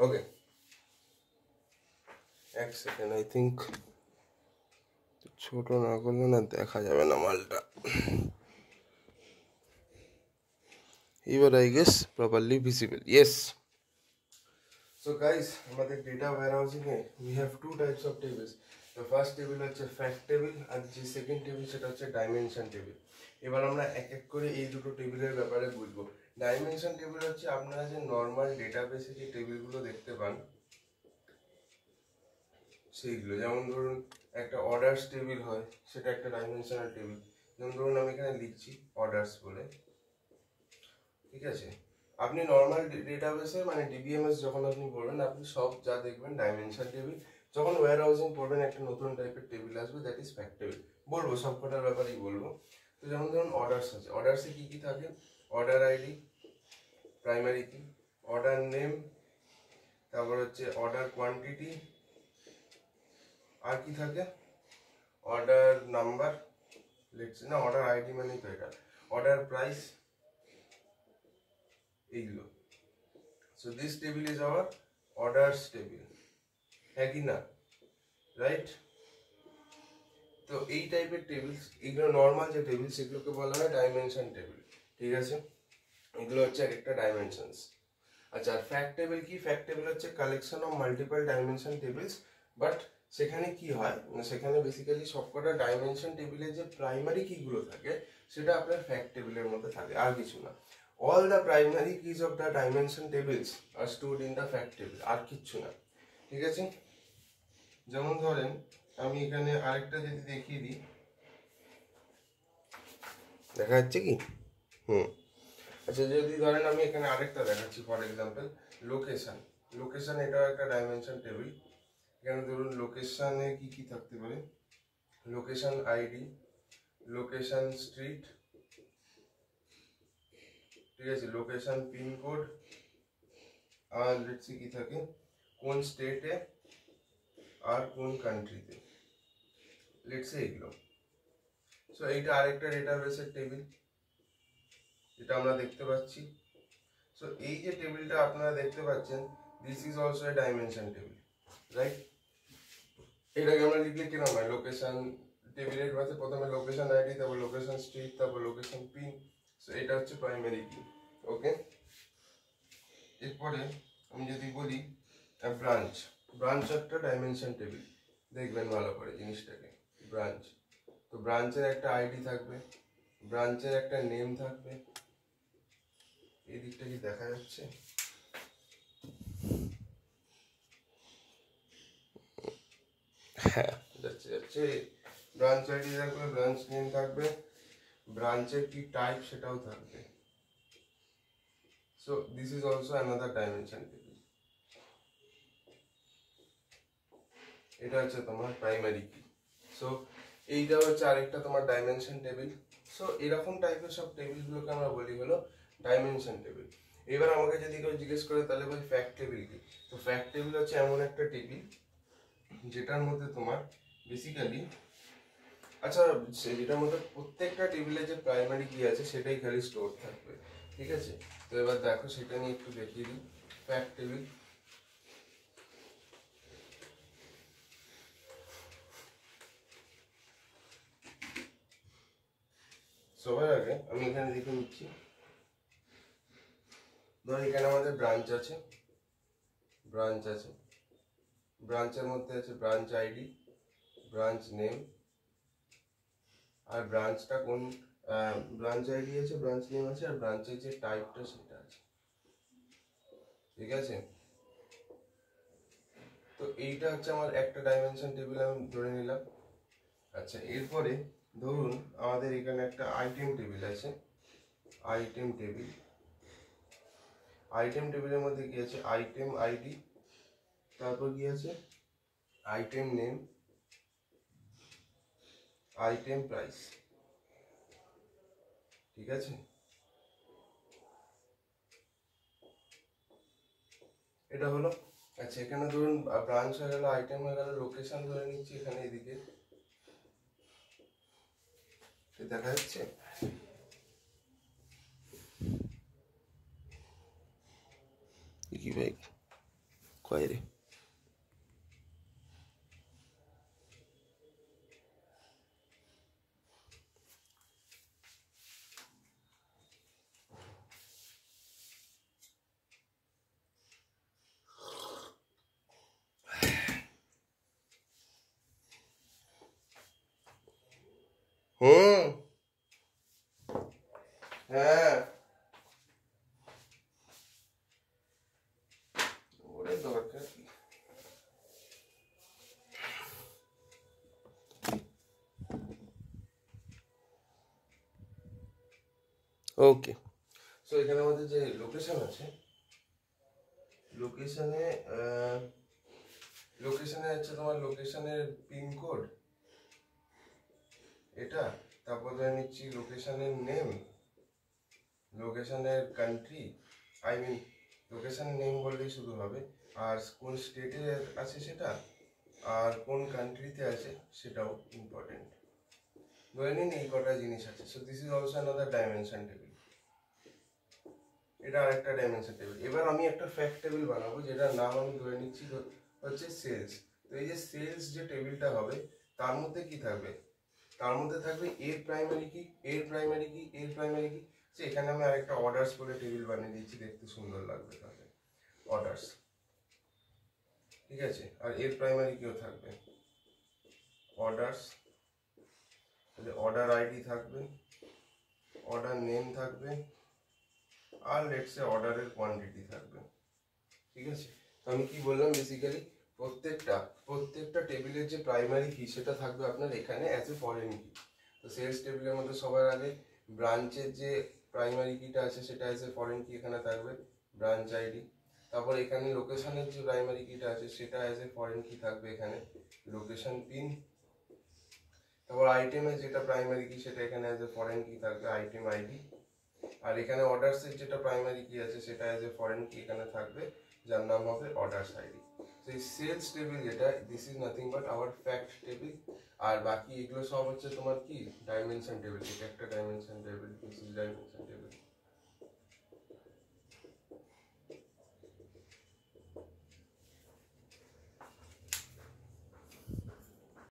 ওকে, এক second, I think ছোট না করলে না দেখা যাবে না মালটা। এবার I guess properly visible, yes. So guys, আমাদের ডেটা ওয়্যারহাউসিংয়ে we have two types of tables. তো ফার্স্ট টেবিল হচ্ছে ফ্যাক্ট টেবিল, আর যে সেকেন্ড টেবিল সেটা হচ্ছে ডাইমেনশন টেবিল। এবার আমরা এক এক করে এই দুটো টেবিলের ব্যাপারে বুঝবো। ডাইমেনশন টেবিল হচ্ছে আপনারা যে নর্মাল ডেটাবেসে যে টেবিলগুলো দেখতে পান সেইগুলো, যেমন ধরুন একটা অর্ডার্স টেবিল হয়, সেটা একটা ডাইমেনশনাল টেবিল। যেমন ধরুন আমি এখানে লিখছি অর্ডার্স বলে, ঠিক আছে। আপনি নর্মাল ডেটাবেসে মানে ডিবিএমএস যখন আপনি পড়বেন, আপনি সব যা দেখবেন ডাইমেনশন টেবিল। যখন ওয়্যার হাউসিং পড়বেন একটা নতুন টাইপের টেবিল আসবে, দ্যাট ইজ ফ্যাক্ট টেবিল। বলবো সব কটার ব্যাপারেই বলবো। তো যেমন ধরুন অর্ডার্স আছে, অর্ডার্সে কী কী থাকে? অর্ডার আইডি, প্রাইমারি কি, অর্ডার নেম, তারপর হচ্ছে অর্ডার কোয়ান্টিটি, আর কি থাকে? অর্ডার নাম্বার, লেটস না অর্ডার আইডি মানে তো এটা, অর্ডার প্রাইস, এইগুলো। So this table is our orders table, হ্যাঁ কি না? রাইট। তো এই টাইপের টেবিল, এগুলো নর্মাল যে টেবিল সেগুলোকে বলা হয় ডাইমেনশন টেবিল, ঠিক আছে। এগুলো হচ্ছে এক একটা ডাইমেনশনস। আচ্ছা, আর ফ্যাক্ট টেবিল কি? ফ্যাক্ট টেবিল হচ্ছে collection of multiple dimension tables, but সেখানে কি হয়, সেখানে বেসিক্যালি সবকটা ডাইমেনশন টেবিলের যে প্রাইমারি কিগুলো থাকে সেটা আপনার ফ্যাক্ট টেবিলের মধ্যে থাকে, আর কিছু না। All the primary keys of the dimension tables are stored in the fact table, আর কিচ্ছু না, ঠিক আছে। যেমন ধরেন আমি এখানে আরেকটা যদি দেখিয়ে দিই, দেখা যাচ্ছে কি? আচ্ছা, যদি ধরেন আমি এখানে আরেকটা দেখাচ্ছি, ফর এক্সাম্পল লোকেশন। লোকেশন এটাও একটা ডাইমেনশন টেবিল। এখানে ধরুন লোকেশনে কি কি থাকতে পারে? লোকেশন আইডি, লোকেশন স্ট্রিট, ঠিক আছে, লোকেশন পিনকোড, আর লেটস সি কি থাকে, কোন স্টেটে আর কোন কান্ট্রিতে, লেটস সি এগুলো। সো এইটা আরেকটা ডেটাবেসের টেবিল, যেটা আমরা দেখতে পাচ্ছি। সো এই যে টেবিলটা আপনারা দেখতে পাচ্ছেন, this is also a dimension table, right. এটাকে আমরা লিখলে কিরকম হয়? লোকেশন টেবিলের পাশে প্রথমে লোকেশন আইডি, তারপর লোকেশন স্ট্রিট, তারপর লোকেশন পিন। সো এটা হচ্ছে প্রাইমারি কি, ওকে। এরপরে আমি যদি বলি ব্রাঞ্চ, ব্রাঞ্চ একটা ডাইমেনশন টেবিল, দেখবেন ভালো করে জিনিসটাকে। ব্রাঞ্চ, তো ব্রাঞ্চের একটা আইডি থাকবে, ব্রাঞ্চের একটা নেম থাকবে। এই দিকটা কি দেখা যাচ্ছে? হ্যাঁ, যাচ্ছে যাচ্ছে। ব্রাঞ্চ আইডি থাকবে, ব্রাঞ্চ নেম থাকবে, ব্রাঞ্চের কি টাইপ সেটাও থাকবে। So this is also another dimension table. এটা হচ্ছে তোমার প্রাইমারি কি। সো এইটা হচ্ছে আরেকটা তোমার ডাইমেনশন টেবিল। সো এরকম টাইপের সব টেবিলগুলোকে আমরা বলি হলো ডাইমেনশন টেবিল। এবার আমাকে যদি কেউ জিজ্ঞেস করে তাহলে ভাই ফ্যাক্ট টেবিল কি, তো ফ্যাক্ট টেবিল হচ্ছে এমন একটা টেবিল যেটার মধ্যে তোমার বেসিক্যালি, আচ্ছা, যেটার মধ্যে প্রত্যেকটা টেবিলে যে প্রাইমারি কি আছে সেটাই খালি স্টোর থাকবে, ঠিক আছে। তো এবার দেখো সেটা নিয়ে একটু দেখিয়ে দিই। ফ্যাক্ট টেবিল, সবার আগে আমি এখানে লিখে নিচ্ছি। ধর এখানে আমাদের ব্রাঞ্চ আছে, ব্রাঞ্চ আছে, ব্রাঞ্চের মধ্যে আছে ব্রাঞ্চ আইডি, ব্রাঞ্চ নেম, আর ব্রাঞ্চটা কোন, ব্রাঞ্চ আইডি আছে, ব্রাঞ্চ নেম আছে, আর ব্রাঞ্চের যে টাইপটা সেটা আছে, ঠিক আছে। তো এইটা হচ্ছে আমার একটা ডাইমেনশন টেবিল আমি ধরে নিলাম। আচ্ছা, এরপরে ধরুন আমাদের এখানে একটা আইটেম টেবিল আছে, আইটেম টেবিল। আইটেম টেবিলের মধ্যে কি আছে? আইটেম আইডি, তারপর কি আছে? আইটেম নেম, আইটেম প্রাইস, ঠিক আছে। এটা হলো। আচ্ছা, এখানে ধরুন ব্রাঞ্চ হয়ে গেল, আইটেম হয়ে গেল, লোকেশন ধরে নিচ্ছি এখানে এদিকে, দেখা যাচ্ছে। কি ভাই, কয় রে হ্যাঁ ওরে দরকার কি ওকে সো এখানে আমাদের যে লোকেশন আছে লোকেশনে হচ্ছে তোমার লোকেশনের পিনকোড এটা, তারপর ধরে নিচ্ছি লোকেশনের নেম, লোকেশনের কান্ট্রি, আই মিন লোকেশনের নেম বললেই শুধু হবে, আর কোন স্টেটে আছে সেটা, আর কোন কান্ট্রিতে আছে সেটাও ইম্পর্টেন্ট। ধরে নিন এই কটা জিনিস আছে। So this is also another dimension table, এটা আরেকটা ডাইমেনশন টেবিল। এবার আমি একটা ফ্যাক্ট টেবিল বানাবো যেটার নাম আমি ধরে নিচ্ছি হচ্ছে সেলস। তো এই যে সেলস যে টেবিলটা হবে তার মধ্যে কি থাকবে, তার মধ্যে থাকবে এর প্রাইমারি কি, এর প্রাইমারি কি, এর প্রাইমারি কি। সে এখানে আমি আরেকটা অর্ডার্স বলে টেবিল বানিয়ে দিচ্ছি, দেখতে সুন্দর লাগবে তাহলে অর্ডার্স, ঠিক আছে। আর এর প্রাইমারি কিও থাকবে অর্ডার্স, তাহলে অর্ডার আইডি থাকবে, অর্ডার নেম থাকবে, আর লেটসে অর্ডারের কোয়ান্টিটি থাকবে, ঠিক আছে। তো আমি কি বললাম, বেসিক্যালি প্রত্যেকটা টেবিলের যে প্রাইমারি কি সেটা থাকবে আপনার এখানে অ্যাজ এ ফরেন কি। তো সেলস টেবিলের মধ্যে সবার আগে ব্রাঞ্চের যে প্রাইমারি কিটা আছে সেটা অ্যাজ এ ফরেন কি এখানে থাকবে, ব্রাঞ্চ আইডি। তারপর এখানে লোকেশনের যে প্রাইমারি কিটা আছে সেটা অ্যাজ এ ফরেন কি থাকবে এখানে, লোকেশন পিন। তারপর আইটেমের যেটা প্রাইমারি কি সেটা এখানে অ্যাজ এ ফরেন কি থাকবে, আইটেম আইডি। আর এখানে অর্ডার্সের যেটা প্রাইমারি কি আছে সেটা অ্যাজ এ ফরেন কি এখানে থাকবে, যার নাম হবে অর্ডার্স আইডি। তো এই সেলস টেবিল যেটা, this is nothing but our fact table. আর বাকি এগুলো সব হচ্ছে তোমার কি ডাইমেনশন টেবিল। এটা একটা dimension table, this is dimension table.